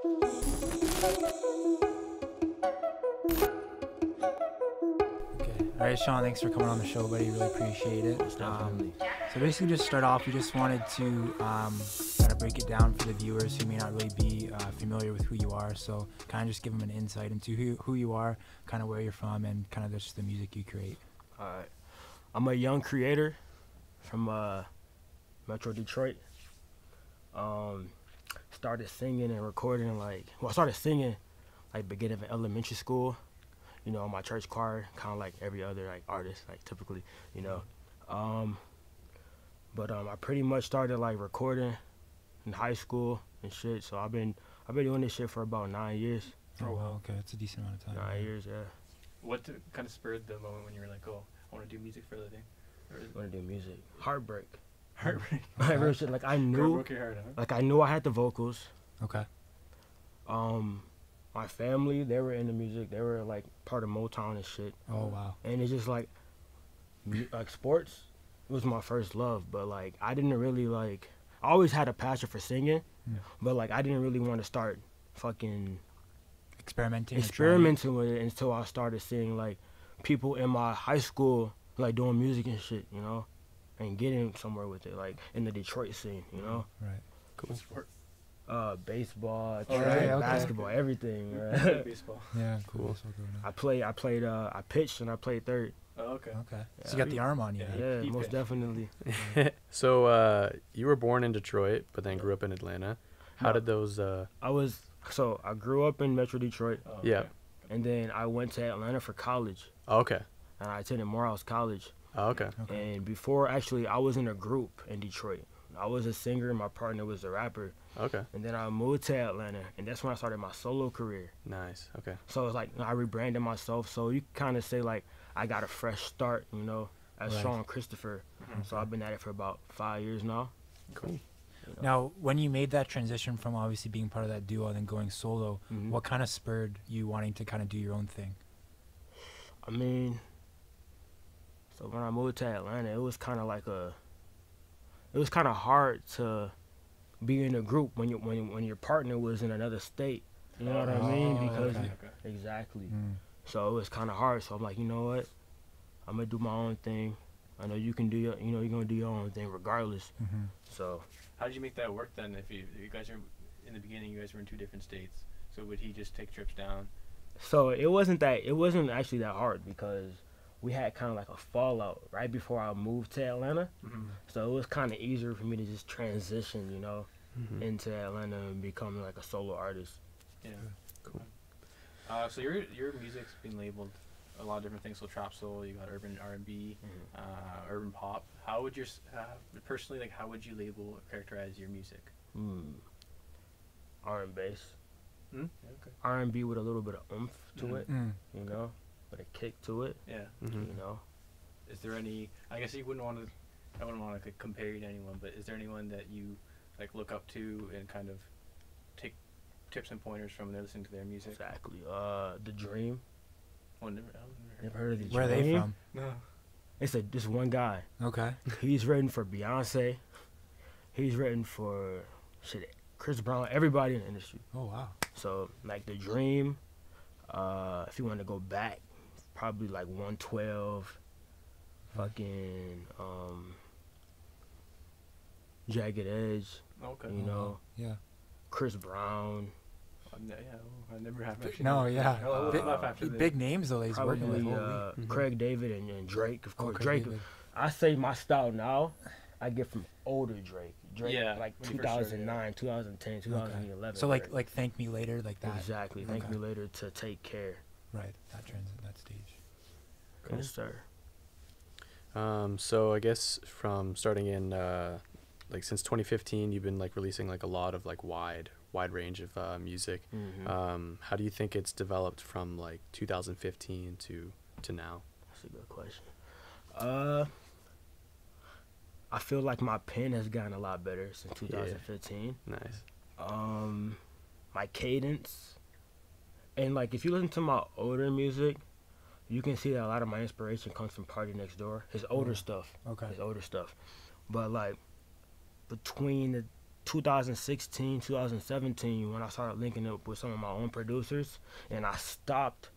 All right, Sean, thanks for coming on the show, buddy. Really appreciate it. Definitely. So basically, just start off, we just wanted to kind of break it down for the viewers who may not really be familiar with who you are. So kind of just give them an insight into who you are, kind of where you're from, and kind of just the music you create. All right. I'm a young creator from Metro Detroit. Started singing and recording I started singing beginning of elementary school. You know, my church choir, kind of like every other artist, typically, you know. But I pretty much started recording in high school and shit. So I've been doing this shit for about 9 years. Oh, wow, okay, that's a decent amount of time. 9 years, yeah. What kind of spurred the moment when you were like, oh, I want to do music for a living? Want to do music? Heartbreak. Heartbreak. Real shit. I knew, Broke your heart, huh? I knew I had the vocals. Okay. My family, they were into music. They were part of Motown and shit. Oh, wow. And it's just sports was my first love, but I didn't really I always had a passion for singing, but I didn't really want to start fucking experimenting with it until I started seeing people in my high school doing music and shit, you know, and getting somewhere with it, in the Detroit scene, you know. Right. Cool sport. Baseball, Oh, track, right, okay. basketball, everything. Right? Baseball. Yeah, cool. I pitched and I played third. Oh, okay. Okay. So you got the arm on you. Yeah, He most pitched. definitely. So you were born in Detroit, but then grew up in Atlanta. How No. did those? I grew up in Metro Detroit, Oh, Yeah. okay. and then I went to Atlanta for college, Oh, okay. and I attended Morehouse College. Oh, okay. Okay. And before, actually, I was in a group in Detroit. I was a singer, my partner was a rapper, Okay. and then I moved to Atlanta, and that's when I started my solo career. Nice. Okay. So it's I rebranded myself, so you kind of say I got a fresh start, you know, as Right. Sean Christopher. So I've been at it for about 5 years now. Cool. You know. Now, when you made that transition from obviously being part of that duo and then going solo, Mhm. what kind of spurred you wanting to kind of do your own thing? I mean, so when I moved to Atlanta, it was kind of it was kind of hard to be in a group when your partner was in another state. You know what I mean? Oh, Because okay. exactly. Mm. So it was kind of hard. So I'm like, you know what? I'm gonna do my own thing. I know you can do your, you're gonna do your own thing regardless. Mm-hmm. So How did you make that work then? If you guys are in the beginning, you guys were in 2 different states. So would he just take trips down? So it wasn't actually that hard because we had kind of a fallout right before I moved to Atlanta. Mm-hmm. So it was kind of easier for me to just transition, you know, Mhm. into Atlanta and become a solo artist. Yeah. Cool. So your music's been labeled a lot of different things. So trap soul, you got urban R&B, urban pop. How would personally how would you label characterize your music? R&B bass, Yeah, okay. R&B with a little bit of oomph to Mhm. it, Mm. you know, with a kick to it, Yeah. Mhm. you know. Is there any? I guess you wouldn't want to. I wouldn't want to compare you to anyone, but is there anyone that you look up to and kind of take tips and pointers from when they're listening to their music? Exactly. The Dream. Oh, never Never heard of the Where are they Dream? from? No. It's this one guy. Okay. He's written for Beyonce. He's written for Chris Brown, everybody in the industry. Oh, wow. So The Dream, if you want to go back, probably 112, fucking Jagged Edge, Okay. you know, Yeah. Chris Brown, I never have actually. No, yeah. I'll look Big- them up after this. Big names, though, that he's probably working with. Holy. Craig David and Drake, of course. Okay, Drake, David. I say my style now, I get from older Drake. Drake, Yeah, like when he first started, 2009, 2010, 2011. So, Drake. like Thank Me Later, like that. Exactly. Thank Okay. me later to take care. Right. That stage. Cool. Yes, sir. So I guess from starting in since 2015, you've been releasing a lot of wide range of music. Mm-hmm. How do you think it's developed from 2015 to now? That's a good question. I feel like my pen has gotten a lot better since 2015. Nice. My cadence, and if you listen to my older music, you can see that a lot of my inspiration comes from Party Next Door. His older stuff. Okay. His older stuff. But between the 2016, 2017 when I started linking up with some of my own producers, and I stopped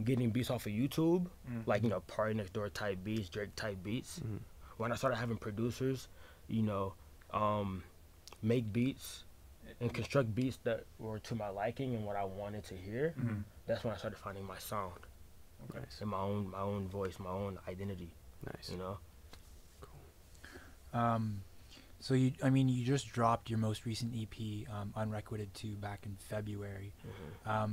getting beats off of YouTube, like, you know, Party Next Door type beats, Drake type beats. When I started having producers, you know, make beats and construct beats that were to my liking and what I wanted to hear, that's when I started finding my sound. Nice. And my own voice, my own identity. Nice. You know. So you just dropped your most recent EP, Unrequited 2, back in February.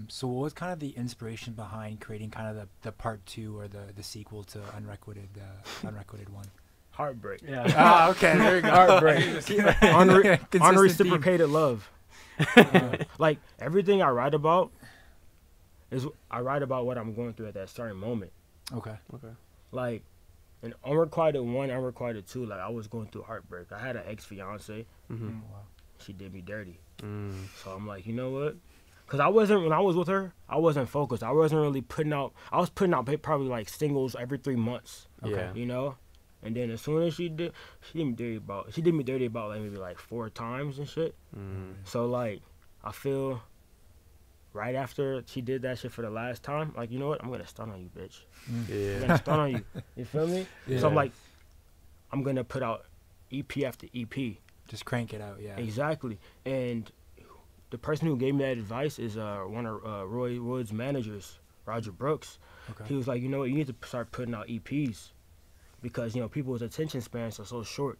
So what was kind of the inspiration behind creating kind of the part 2 or the sequel to Unrequited 1? Heartbreak. Yeah. Okay, there you go. Heartbreak. Consistent theme. Unreciprocated love. Like everything I write about I write about what I'm going through at that certain moment. Okay. Like in Unrequited 1, Unrequited 2, like I was going through heartbreak. I had an ex-fiance. Wow. She did me dirty. So I'm like, you know what? Because when I was with her, I wasn't focused. I wasn't really I was putting out probably like singles every 3 months. Yeah. You know? And then as soon as she did me dirty about like maybe like 4 times and shit. So like I feel right after she did that shit for the last time, like, you know what? I'm gonna stun on you, bitch. I'm gonna stun on you. You feel me? Yeah. So I'm like, I'm gonna put out EP after EP. Just crank it out, yeah. Exactly. And the person who gave me that advice is one of Roy Wood's managers, Roger Brooks. Okay. He was like, you know what? You need to start putting out EPs because, you know, people's attention spans are so short.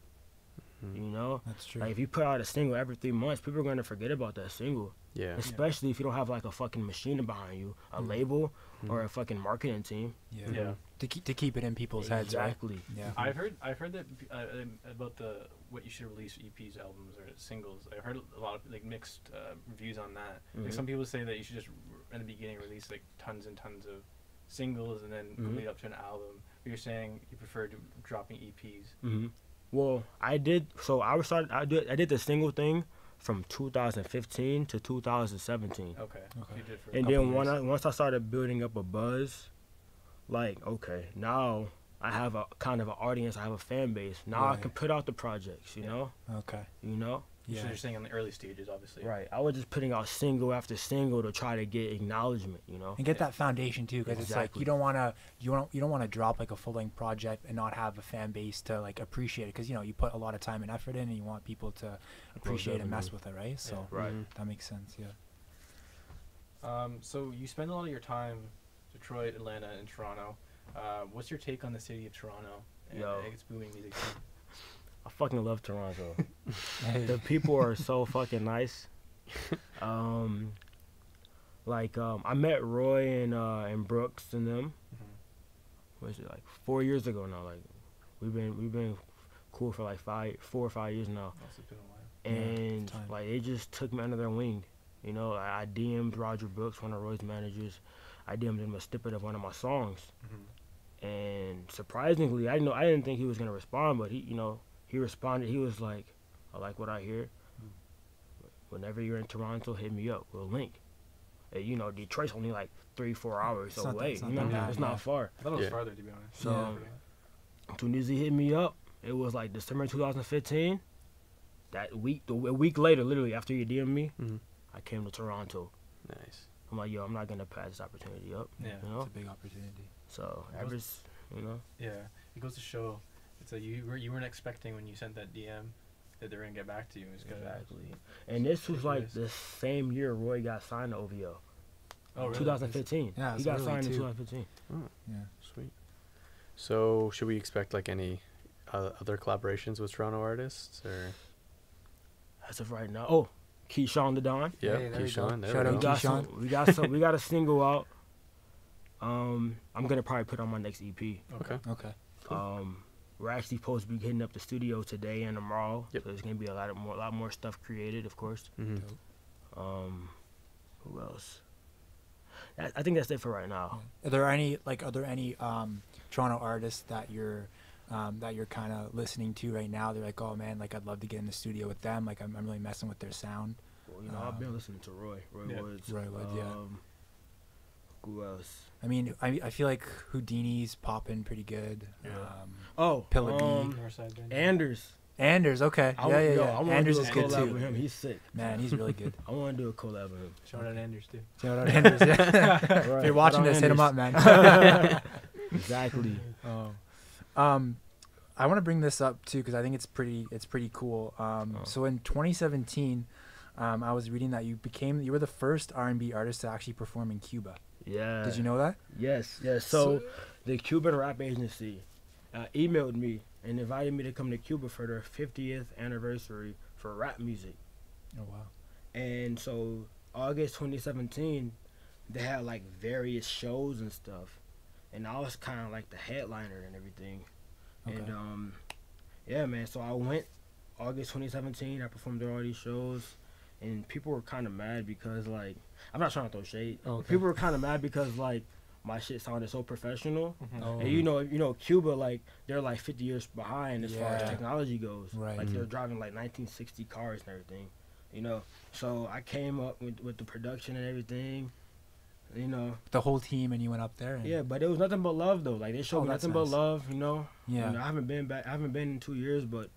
You know? That's true. Like, if you put out a single every 3 months, people are going to forget about that single. Yeah. Especially if you don't have, like, a fucking machine behind you, a label, or a fucking marketing team. Yeah. To keep it in people's heads, right? Exactly. Yeah. I've heard that about what you should release EPs, albums, or singles. I've heard a lot of like mixed reviews on that. Like some people say that you should just in the beginning release like tons and tons of singles and then lead up to an album. But you're saying you prefer dropping EPs. Well, I did. So I did the single thing from 2015 to 2017. Okay. You did for a And couple then years. once I started building up a buzz, like, okay, now I have a kind of an audience, I have a fan base. Now I Right. can put out the projects, you know? Okay. You know? So Yeah. you're saying in the early stages, obviously. Right. I was just putting out single after single to try to get acknowledgement, you know? And get that foundation too, because it's like Exactly. you don't want to drop like a full length project and not have a fan base to like appreciate it, because you put a lot of time and effort in, and you want people to appreciate and mess with it, right? So Right. that makes sense. Yeah. So you spend a lot of your time Detroit, Atlanta, and Toronto. What's your take on the city of Toronto and its booming music scene? I fucking love Toronto. Hey. The people are so fucking nice. I met Roy and Brooks and them. What is it, like 4 years ago now? Like we've been cool for like 4 or 5 years now. Also been a while. And time. like they just took me under their wing. You know, I DM'd Roger Brooks, one of Roy's managers. I DM'd him a snippet of one of my songs. And surprisingly, I didn't think he was gonna respond, but he responded. He was like, "I like what I hear. Whenever you're in Toronto, hit me up. We'll link." And, Detroit's only like 3-4 hours It's not away. that bad, It's yeah. not far. I thought it was Yeah. farther, to be honest. So as soon as he hit me up, it was like December 2015. That week, a week later, literally after you DM'd me, I came to Toronto. Nice. I'm like, yo, I'm not gonna pass this opportunity up. Yeah. You It's know. a big opportunity. So Yeah, it goes to show. It's like you weren't expecting when you sent that DM that they were gonna get back to you. It's gonna- Exactly. And this was like the same year Roy got signed to OVO. Oh, really? 2015. Yeah, he it's got early signed in too. 2015. Yeah. Sweet. So should we expect like any other collaborations with Toronto artists or? As of right now, oh, Keyshawn the Don. Yeah, Hey, there you go. Keyshawn. There Shout we out go. Keyshawn. We got a single out. I'm gonna probably put on my next EP. Okay. Okay. We're actually supposed to be hitting up the studio today and tomorrow. Yep. So there's gonna be a lot more stuff created, of course. Who else? I think that's it for right now. Are there any Toronto artists that you're kind of listening to right now? They're like, oh man, like I'd love to get in the studio with them. Like I'm really messing with their sound. Well, I've been listening to Roy Yeah. Woods. Roy Woods, yeah. Who else? I mean, I feel like Houdini's popping pretty good. Yeah. Oh, Pillar B. Northside Band. Anders. Anders, okay. I Yeah. want to Anders do a is good collab too. with him. He's sick. Man, he's really good. I want to do a collab with him. Shout out Anders too. Shout out Anders. Yeah. If Right. you're watching Shout out this, hit him Anders. up, man. Exactly. I want to bring this up too because I think it's pretty cool. So in 2017, I was reading that you were the first R&B artist to actually perform in Cuba. Yeah. Did you know that? Yes. So the Cuban rap agency emailed me and invited me to come to Cuba for their 50th anniversary for rap music. Oh wow. And so August 2017, they had like various shows and stuff, and I was kind of like the headliner and everything. Okay. And yeah, man. So I went August 2017. I performed at all these shows, and people were kind of mad because like I'm not trying to throw shade. Okay. People were kind of mad because like my shit sounded so professional. Oh. And you know, Cuba, like they're like 50 years behind as far as Yeah. technology goes. Right. Like they're driving like 1960 cars and everything. You know, so I came up with the production and everything. You know, The whole team, and you went up there. And, yeah, but it was nothing but love though. Like they showed Oh, me that's nothing but nice. love. You know. Yeah. You know, I haven't been back. I haven't been in 2 years, but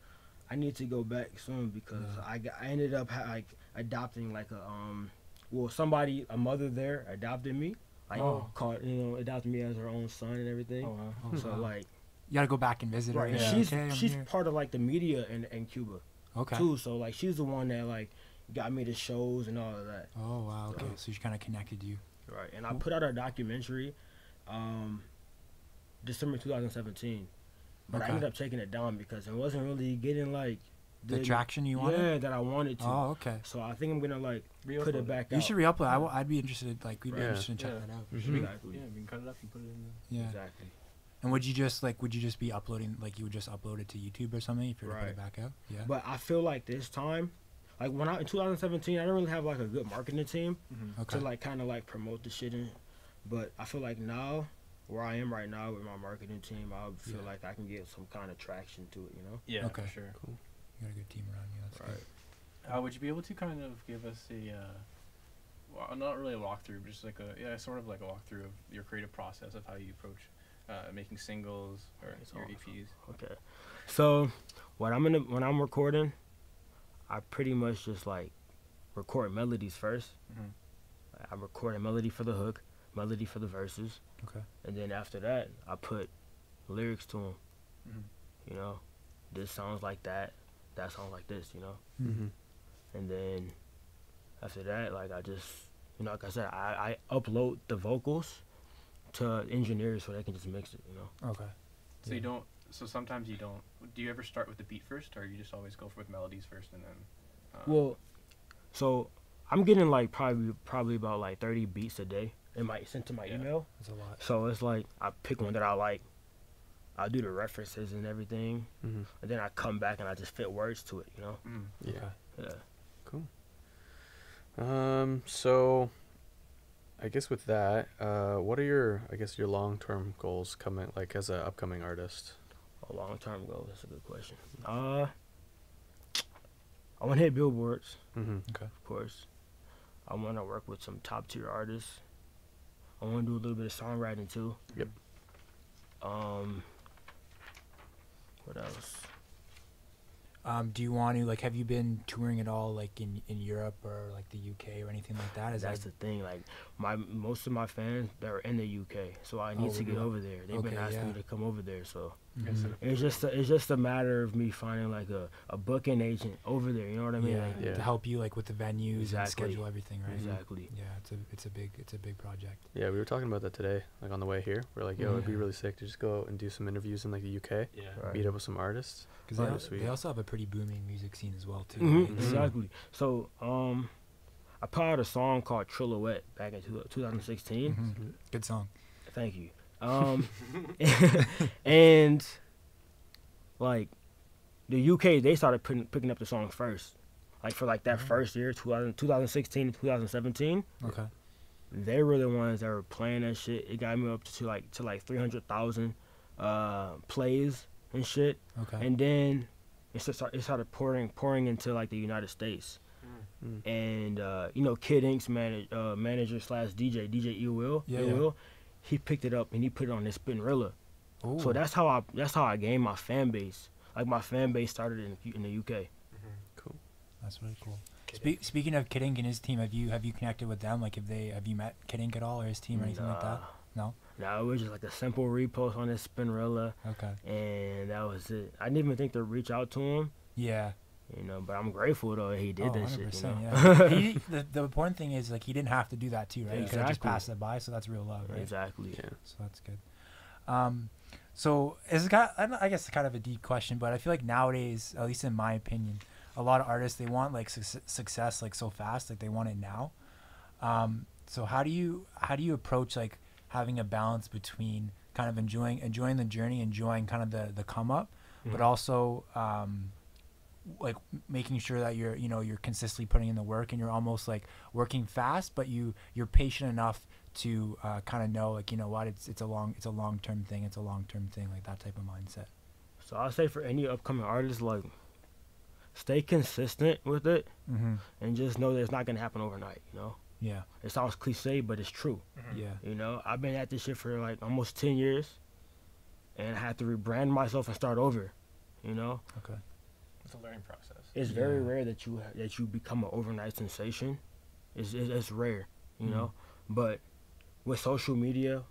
I need to go back soon because Yeah. I ended up like adopting like a mother there adopted me. Like adopted me as her own son and everything. Oh wow. Oh, So wow. like, You gotta go back and visit her. right, and and be she's like, "Okay, I'm she's here." part of like the media in Cuba Okay. too. So like, she's the one that like got me the shows and all of that. Oh wow. Okay. So she kind of connected you. Right, and I put out a documentary, December 2017, but I Okay. ended up taking it down because it wasn't really getting like The traction you wanted. Yeah, that I wanted to. Oh, okay. So I think I'm gonna like Re-upload put it it. back You out. should re-upload. I'd be interested. Like, we'd be Yeah. interested in checking Yeah. that out. Mhm. Exactly. Yeah, we can cut it up and put it in the. Yeah. Exactly. And would you just be uploading, like you would just upload it to YouTube or something if you were to put Right. it back out? Yeah. But I feel like this time, like in 2017, I didn't really have like a good marketing team Okay. to like kind of like promote the shit in. But I feel like now, where I am right now with my marketing team, I feel Yeah. like I can get some kind of traction to it. You know. Yeah, Okay. for sure. You got a good team around you. That's Right. good. Would you be able to kind of give us a, well, not really a walkthrough, but just like sort of like a walkthrough of your creative process of how you approach making singles or That's your awesome. EPs? Okay. So when I'm recording, I pretty much just like record melodies first. Mhm. I record a melody for the hook, melody for the verses, Okay. and then after that, I put lyrics to them. Mhm. You know, this sounds like that sounds like this. You know, Mm-hmm. and then after that, like I just, like I said, I upload the vocals to engineers so they can just mix it. You know. Okay. So Yeah. you don't. So sometimes you don't. Do you ever start with the beat first, or you just always go with melodies first and then? Well, so I'm getting like probably about like 30 beats a day sent to my Yeah. email. That's a lot. So it's like I pick one that I like. I do the references and everything, Mm-hmm. and then I come back and I just fit words to it. You know. Mm. Yeah. Okay. Yeah. So I guess with that, what are your long-term goals coming, like as an upcoming artist? A long term goal. That's a good question. I want to hit billboards, Mm-hmm. of course. I want to work with some top tier artists. I want to do a little bit of songwriting too. Yep. What else? Do you want to, like, have you been touring at all, like in Europe or like the UK or anything like that? Is That's that the thing. Like most of my fans, they're in the UK, so I need to get really? over there. They've been Okay, asking me yeah. to come over there, so Mhm. it's just a matter of me finding like a booking agent over there. You know what I mean? Yeah, Like, Yeah. to help you like with the venues and Exactly. schedule everything, right? Exactly. Yeah, it's a big project. Yeah, we were talking about that today, like on the way here. We're like, yo, it'd be Yeah. really sick to just go out and do some interviews in like the UK, Yeah. Right. meet up with some artists. Because That'd they, be sweet. they also have a pretty booming music scene as well too. Mhm, right? Exactly. So I put out a song called Trillouette back in 2016. Mhm. Good song. Thank you. And like the UK, they started picking up the song first. Like for like that first year, 2016 and 2017, Okay. they were the ones that were playing that shit. It got me up to like 300,000 plays and shit. Okay. And then it started pouring into like the United States. Mm. And Kid Ink's manager slash DJ E Will, Yeah, E yeah. Will, he picked it up and he put it on his Spinrilla. Ooh. So that's how I gained my fan base. like my fan base started in the UK. Cool. That's really cool. Speaking of Kid Ink and his team, have you connected with them? Like, have you met Kid Ink at all or his team or anything like that? No. No, it was just like a simple repost on his Spinrilla, Okay. and that was it. I didn't even think to reach out to him, Yeah. you know, but I'm grateful though he did that shit. You know? Yeah. The important thing is like he didn't have to do that too, right? Yeah. He could have just Exactly. passed it by, so that's real love, right? Exactly. Yeah. So that's good. So it's got, I guess it's kind of a deep question, but I feel like nowadays, at least in my opinion, a lot of artists, they want like success like so fast, like they want it now. So how do you approach like having a balance between kind of enjoying the journey, enjoying kind of the come up, but also like making sure that you're consistently putting in the work and you're almost like working fast, but you're patient enough to kind of know like, you know what, it's a long term thing, like that type of mindset. So I'll say for any upcoming artists, like, stay consistent with it, and just know that it's not gonna happen overnight. You know, Yeah. it sounds cliche, but it's true. Yeah. You know, I've been at this shit for like almost 10 years, and I had to rebrand myself and start over. You know, Okay. It's a learning process. it's Yeah. very rare that you become an overnight sensation. It's rare, you know. But with social media,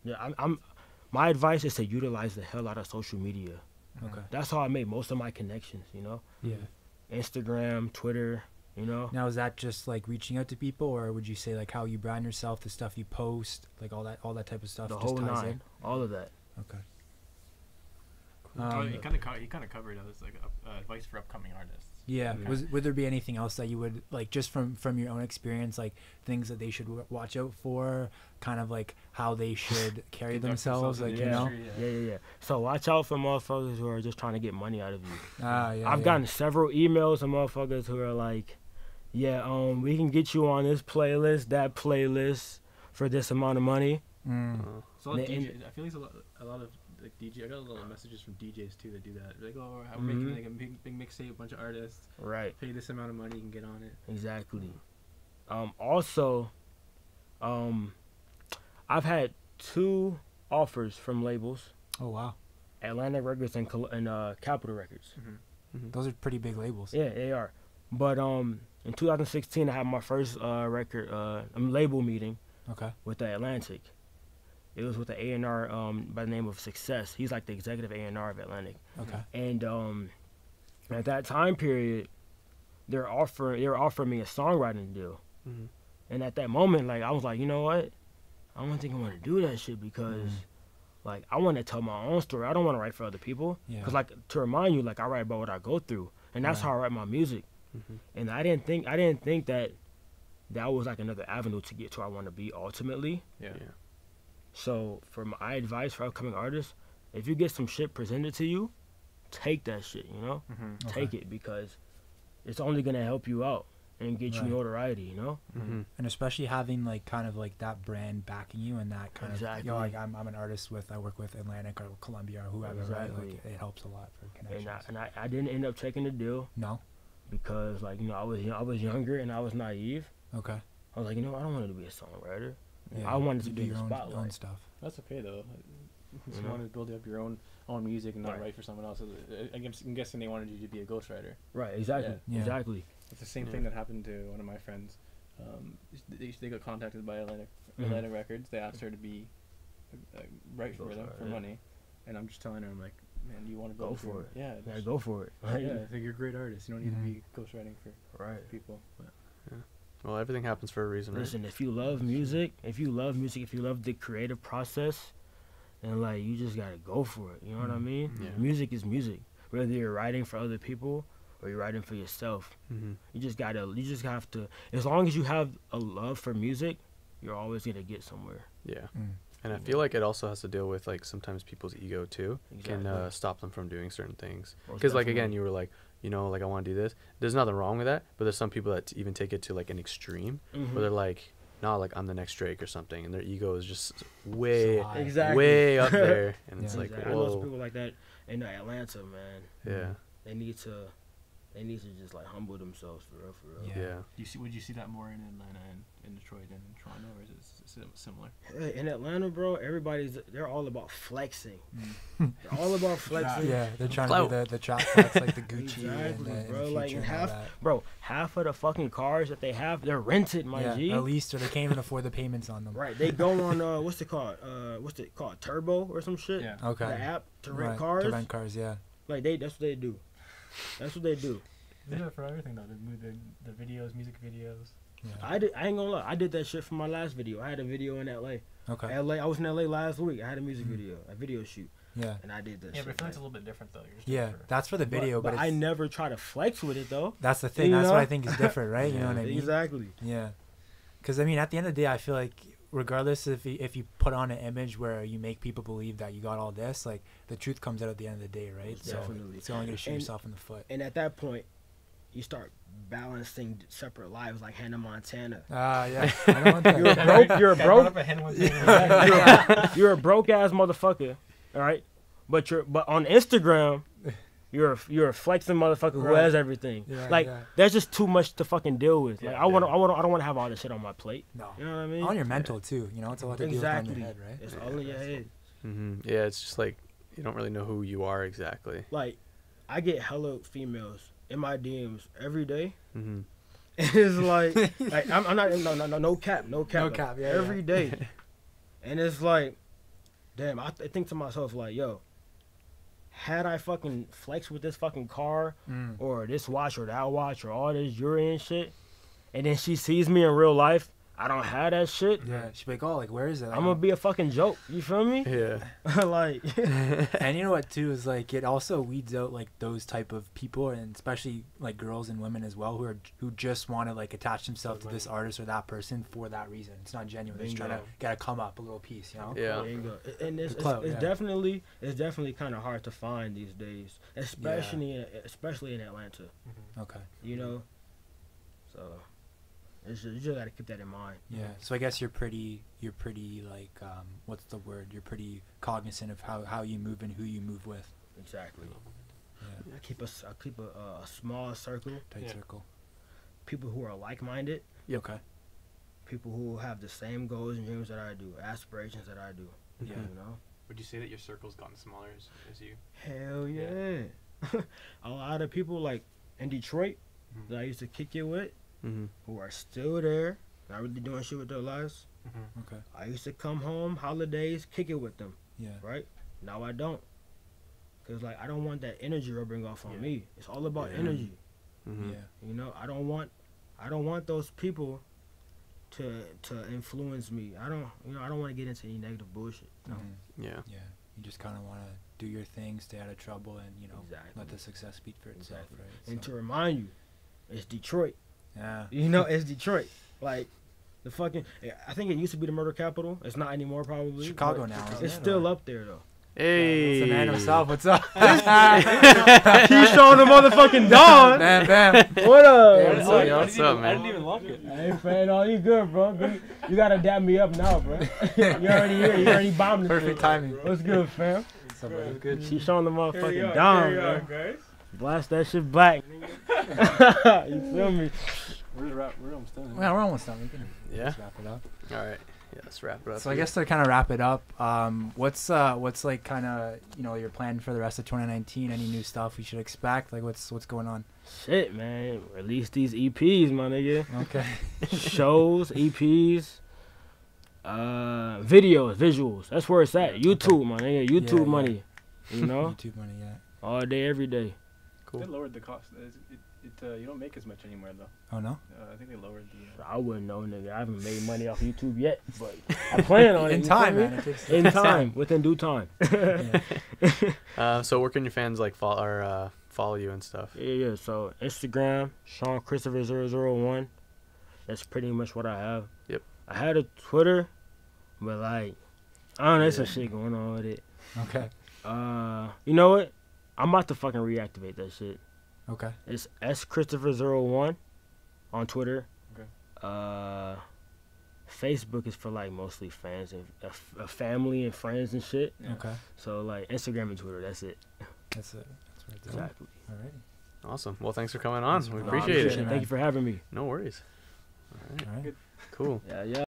yeah, my advice is to utilize the hell out of social media. Okay. That's how I made most of my connections. You know, Yeah. Instagram, Twitter. You know, Now, is that just like reaching out to people, or would you say like how you brand yourself, the stuff you post, like all that type of stuff? the just whole ties nine, all of that. in? Okay. So you kind of covered as like advice for upcoming artists. Yeah. Okay. Would there be anything else that you would like, just from your own experience, like things that they should watch out for, kind of like how they should carry Conduct themselves, themselves like in you the know? industry, Yeah. So watch out for motherfuckers who are just trying to get money out of you. Yeah. I've gotten several emails from motherfuckers who are like, yeah, we can get you on this playlist, that playlist for this amount of money. So a lot of And- DJ, I feel like a lot of like DJ. I got a lot of messages from DJs too that do that. They're like, oh, I'm making like a big mixtape, a bunch of artists. Right. Pay this amount of money, you can get on it. Exactly. Also, I've had 2 offers from labels, Oh wow. Atlantic Records and Capitol Records. Those are pretty big labels. Yeah, they are. But in 2016, I had my first label meeting Okay. with the Atlantic. It was with the A&R by the name of Success. He's like the executive A&R of Atlantic. Okay. And at that time period, they were offering me a songwriting deal. And at that moment, like, I was like, you know what? I don't think I want to do that shit because, like, I want to tell my own story. I don't want to write for other people. Yeah. Because, like, to remind you, like, I write about what I go through, and that's Right. how I write my music. And I didn't think that was like another avenue to get to where I want to be ultimately. Yeah. So for my advice for upcoming artists, if you get some shit presented to you, take that shit, you know? Take it, because it's only gonna help you out and get Right. you notoriety, you know? And especially having like kind of like that brand backing you and that kind of, you Exactly. know, like I'm an artist I work with Atlantic or Columbia or whoever, right? Exactly. Like it helps a lot for connections. And I didn't end up taking the deal No? because, like, you know, I was younger and I was naive. Okay. I was like, you know, I don't want to be a songwriter. Yeah. I wanted to You be do in the your own spotlight. stuff. That's okay though. You You know? want to build up your own music and not Right. write for someone else. I'm guessing they wanted you to be a ghostwriter. Right, exactly. Yeah. Exactly. It's the same Yeah. thing that happened to one of my friends. They got contacted by Atlantic Records. They asked her to be write for them for Yeah. money, and I'm just telling her, I'm like, man, do you want to Go build for your- it. Yeah, Yeah, just- go for it. yeah. I think you're a great artist. You don't need to be ghostwriting for Right. people. But Well, everything happens for a reason, right? Listen, if you love music, if you love the creative process, then, like, you just gotta go for it. You know what I mean? Yeah. Music is music. Whether you're writing for other people or you're writing for yourself, you just have to. As long as you have a love for music, you're always gonna get somewhere. Yeah. And I feel like it also has to deal with like sometimes people's ego too can Exactly. stop them from doing certain things. Most Because like again, definitely. you were like, you know, like I want to do this. There's nothing wrong with that, but there's some people that even take it to like an extreme where they're like, nah, like I'm the next Drake or something, and their ego is just way, So high. Exactly. way up there, and it's Yeah. like, Exactly. I know some whoa, people like that in Atlanta, man. yeah, They need to They need to just like humble themselves for real, for real. Yeah. Yeah. Would you see that more in Atlanta and in Detroit and in Toronto, or is it similar? Hey, in Atlanta, bro, they're all about flexing. They're all about flexing. Yeah, they're trying Clout. to do the trap flex, like the Gucci Exactly, and the, bro. in the Like, future and and all half, that. bro, half of the fucking cars that they have, they're rented, my Yeah, G. at least, or they can't even afford the payments on them. Right, they go on what's it called? Turbo or some shit. Yeah. Okay. The app to rent Right, cars. To rent cars, yeah. Like that's what they do. That's what they do. They do it for everything though. The videos, music videos. Yeah. I ain't gonna lie. I did that shit for my last video. I had a video in LA. Okay. I was in LA last week. I had a music video, a video shoot, Yeah. and I did that. Yeah, shit, but I feel like it's a man. little bit different though. You're just doing Yeah, it for- that's for the video, but, I it's, never try to flex with it though. that's the thing. You That's know? what I think is different, right? You know Yeah. what I mean? Exactly. Yeah. Because, I mean, at the end of the day, I feel like regardless if you put on an image where you make people believe that you got all this, like, the truth comes out at the end of the day, right? So Definitely. it's only going to shoot And- yourself in the foot. And at that point, you start balancing separate lives like Hannah Montana. Yeah. I don't want that. You're a broke. You're a Guy broke. brought up a hen one day. You're a broke ass motherfucker. All right, but on Instagram, you're a flexing motherfucker who Right. has everything. Yeah, Like yeah. there's just too much to fucking deal with. Like Yeah, I don't want to have all this shit on my plate. No. You know what I mean? On your mental, too. You know, it's a lot to Exactly. deal with on your head, right? It's all in your head. Yeah, it's just like you don't really know who you are exactly. Like I get hella females in my DMs every day. Mm-hmm. It's like I'm not no cap. No cap, yeah, every yeah. day. And it's like, damn, I think to myself like, yo, had I fucking flexed with this fucking car Mm. or this watch or that watch or all this jewelry and shit, and then she sees me in real life, I don't have that shit. Yeah. She'd be like, oh, like, where is it? I'm gonna be a fucking joke. You feel me? Yeah. Like, And you know what too is like it also weeds out like those type of people, and especially like girls and women as well, who just want to like attach themselves to this artist or that person for that reason. It's not genuine. They're just trying to Bingo. gotta come up a little piece, you know. Yeah. there you go. And it's, The clout, it's yeah. definitely kind of hard to find these days, especially in Atlanta. Okay. You know, so you just gotta keep that in mind. Yeah. So I guess you're pretty like what's the word? You're pretty cognizant of how you move and who you move with. Exactly. Yeah. I keep a small circle, Tight Yeah. circle. people who are like-minded, Okay. people who have the same goals and dreams that I do, aspirations that I do. Yeah. You know. Would you say that your circle's gotten smaller as you? Hell Yeah. yeah. A lot of people like in Detroit Mhm. that I used to kick it with, Mm-hmm. who are still there, not really doing shit with their lives. Okay. I used to come home holidays, kick it with them, Yeah. right? Now I don't. Cause like I don't want that energy rubbing off on Yeah. me. It's all about Yeah. energy. Mm-hmm. Yeah. You know, I don't want those people to influence me. I don't want to get into any negative bullshit. No. Mhm. Yeah. Yeah. You just kind of want to do your thing, stay out of trouble, and Exactly. let the success speak for itself, Exactly. right? And So, to remind you, it's Detroit. yeah. You know, it's Detroit. Like the fucking. I think it used to be the murder capital. It's not anymore, probably. Chicago but now, isn't It's it, still or- up there though. Hey. It's the man himself. What's up? He's showing the motherfucking Don. Bam, bam. What up? Hey, what's up, yo? What's up, I man? didn't even lock it. Hey, friend, all you good, bro? You gotta dab me up now, bro. You already here. You already bombed this Perfect shit. timing. What's good, fam? What's up, buddy? Good. She's showing the motherfucking Don, bro. guys. Blast that shit black. You feel me? We're almost done. Well, we're almost done. We can Yeah. just wrap it up. All right. Yeah. Let's wrap it up. So I here. guess to kind of wrap it up, what's like kind of your plan for the rest of 2019? Any new stuff we should expect? Like what's going on? Shit, man. Release these EPs, my nigga. Okay. Shows, EPs, videos, visuals. That's where it's at. YouTube, my nigga. YouTube Yeah. money. You know, YouTube money, yeah. all day, every day. Cool. They lowered the cost. You don't make as much anymore though. Oh no. I think they lowered the. I wouldn't know, nigga. I haven't made money off YouTube yet, but I plan on it. In you feel time, me? man. It takes In time, within due time. Yeah. So where can your fans like follow you and stuff? Yeah. So Instagram, Sean Christopher 001. That's pretty much what I have. Yep. I had a Twitter, but like, I don't know, there's some Yeah. shit going on with it. Okay. You know what? I'm about to fucking reactivate that shit. Okay. It's S Christopher 01 on Twitter. Okay. Facebook is for like mostly fans and family and friends and shit. Yeah. Okay. So like Instagram and Twitter, that's it. That's it. That's where it's at. Exactly. All right. Awesome. Well, thanks for coming on. Thanks We for appreciate coming. it. man. Thank you for having me. No worries. All right. All right. Cool. Yeah, yeah.